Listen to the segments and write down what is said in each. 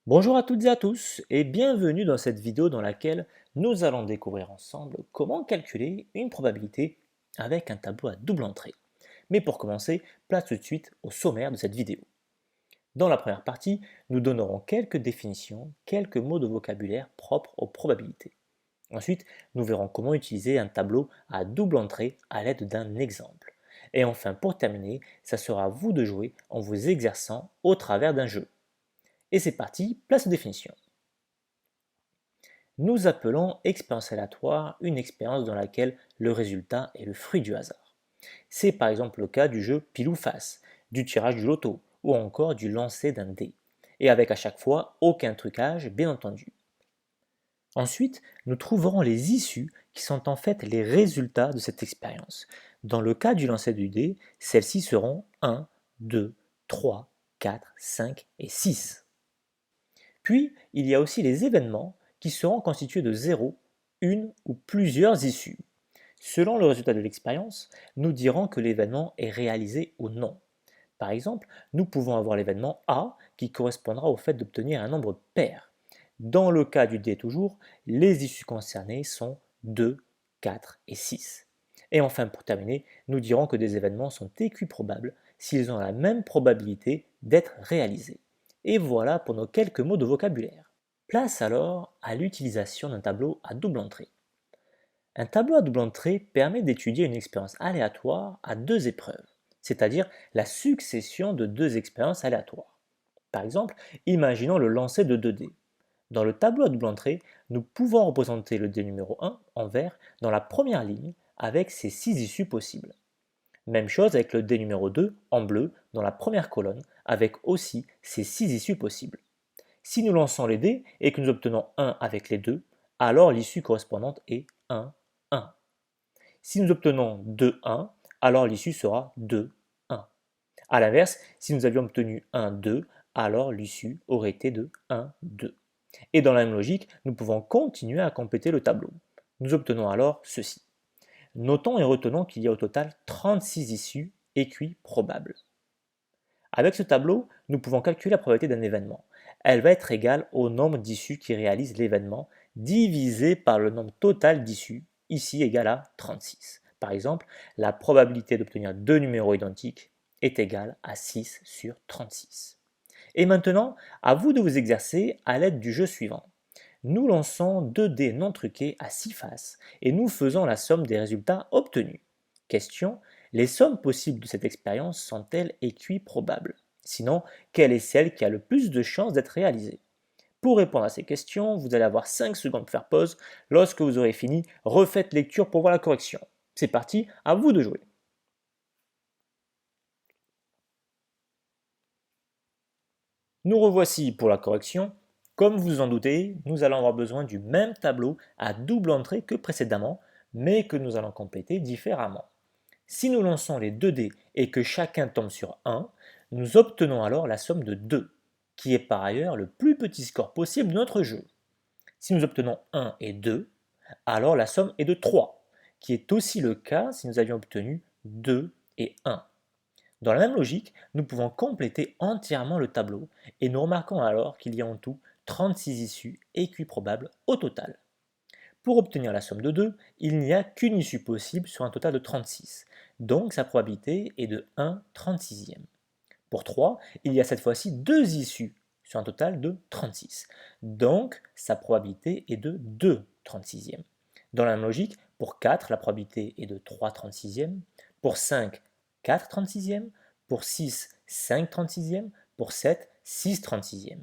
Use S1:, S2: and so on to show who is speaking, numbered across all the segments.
S1: Bonjour à toutes et à tous et bienvenue dans cette vidéo dans laquelle nous allons découvrir ensemble comment calculer une probabilité avec un tableau à double entrée. Mais pour commencer, place tout de suite au sommaire de cette vidéo. Dans la première partie, nous donnerons quelques définitions, quelques mots de vocabulaire propres aux probabilités. Ensuite, nous verrons comment utiliser un tableau à double entrée à l'aide d'un exemple. Et enfin, pour terminer, ça sera à vous de jouer en vous exerçant au travers d'un jeu. Et c'est parti, place aux définitions. Nous appelons expérience aléatoire une expérience dans laquelle le résultat est le fruit du hasard. C'est par exemple le cas du jeu pile ou face, du tirage du loto ou encore du lancer d'un dé, et avec à chaque fois aucun trucage bien entendu. Ensuite, nous trouverons les issues qui sont en fait les résultats de cette expérience. Dans le cas du lancer du dé, celles-ci seront 1, 2, 3, 4, 5 et 6. Puis, il y a aussi les événements qui seront constitués de 0, une ou plusieurs issues. Selon le résultat de l'expérience, nous dirons que l'événement est réalisé ou non. Par exemple, nous pouvons avoir l'événement A qui correspondra au fait d'obtenir un nombre pair. Dans le cas du dé toujours, les issues concernées sont 2, 4 et 6. Et enfin, pour terminer, nous dirons que des événements sont équiprobables s'ils ont la même probabilité d'être réalisés. Et voilà pour nos quelques mots de vocabulaire. Place alors à l'utilisation d'un tableau à double entrée. Un tableau à double entrée permet d'étudier une expérience aléatoire à deux épreuves, c'est-à-dire la succession de deux expériences aléatoires. Par exemple, imaginons le lancer de 2 dés. Dans le tableau à double entrée, nous pouvons représenter le dé numéro 1 en vert dans la première ligne avec ses 6 issues possibles. Même chose avec le dé numéro 2 en bleu dans la première colonne avec aussi ses 6 issues possibles. Si nous lançons les dés et que nous obtenons 1 avec les deux, alors l'issue correspondante est 1, 1. Si nous obtenons 2, 1, alors l'issue sera 2, 1. A l'inverse, si nous avions obtenu 1, 2, alors l'issue aurait été de 1, 2. Et dans la même logique, nous pouvons continuer à compléter le tableau. Nous obtenons alors ceci. Notons et retenons qu'il y a au total 36 issues équiprobables. Avec ce tableau, nous pouvons calculer la probabilité d'un événement. Elle va être égale au nombre d'issues qui réalisent l'événement divisé par le nombre total d'issues, ici égal à 36. Par exemple, la probabilité d'obtenir deux numéros identiques est égale à 6 sur 36. Et maintenant, à vous de vous exercer à l'aide du jeu suivant. Nous lançons 2 dés non truqués à 6 faces et nous faisons la somme des résultats obtenus. Question, les sommes possibles de cette expérience sont-elles équiprobables? Sinon, quelle est celle qui a le plus de chances d'être réalisée? Pour répondre à ces questions, vous allez avoir 5 secondes pour faire pause. Lorsque vous aurez fini, refaites lecture pour voir la correction. C'est parti, à vous de jouer. Nous revoici pour la correction. Comme vous en doutez, nous allons avoir besoin du même tableau à double entrée que précédemment, mais que nous allons compléter différemment. Si nous lançons les 2 dés et que chacun tombe sur 1, nous obtenons alors la somme de 2, qui est par ailleurs le plus petit score possible de notre jeu. Si nous obtenons 1 et 2, alors la somme est de 3, qui est aussi le cas si nous avions obtenu 2 et 1. Dans la même logique, nous pouvons compléter entièrement le tableau et nous remarquons alors qu'il y a en tout 36 issues équiprobables au total. Pour obtenir la somme de 2, il n'y a qu'une issue possible sur un total de 36, donc sa probabilité est de 1 36e. Pour 3, il y a cette fois-ci deux issues sur un total de 36, donc sa probabilité est de 2 36e. Dans la même logique, pour 4, la probabilité est de 3 36e, pour 5, 4 36e, pour 6, 5 36e, pour 7, 6 36e.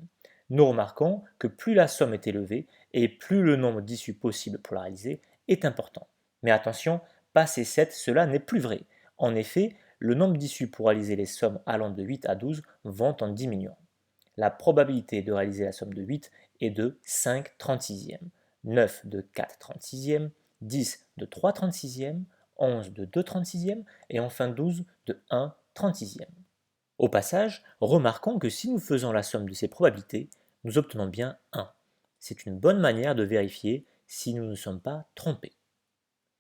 S1: Nous remarquons que plus la somme est élevée et plus le nombre d'issues possibles pour la réaliser est important. Mais attention, passé 7, cela n'est plus vrai. En effet, le nombre d'issues pour réaliser les sommes allant de 8 à 12 vont en diminuant. La probabilité de réaliser la somme de 8 est de 5 36e, 9 de 4 36e, 10 de 3 36e, 11 de 2 36e et enfin 12 de 1 36e. Au passage, remarquons que si nous faisons la somme de ces probabilités, nous obtenons bien 1. C'est une bonne manière de vérifier si nous ne sommes pas trompés.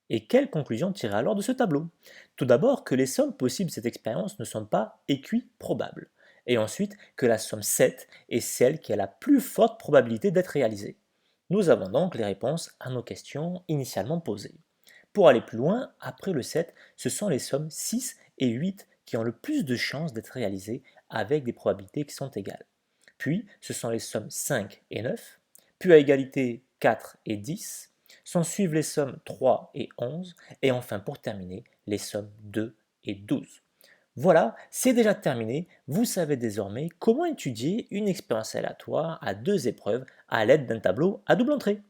S1: Et quelle conclusion tirer alors de ce tableau? Tout d'abord que les sommes possibles de cette expérience ne sont pas équiprobables. et ensuite que la somme 7 est celle qui a la plus forte probabilité d'être réalisée. Nous avons donc les réponses à nos questions initialement posées. Pour aller plus loin, après le 7, ce sont les sommes 6 et 8 qui ont le plus de chances d'être réalisées avec des probabilités qui sont égales. Puis, ce sont les sommes 5 et 9, puis à égalité 4 et 10, s'en suivent les sommes 3 et 11, et enfin pour terminer, les sommes 2 et 12. Voilà, c'est déjà terminé. Vous savez désormais comment étudier une expérience aléatoire à deux épreuves à l'aide d'un tableau à double entrée.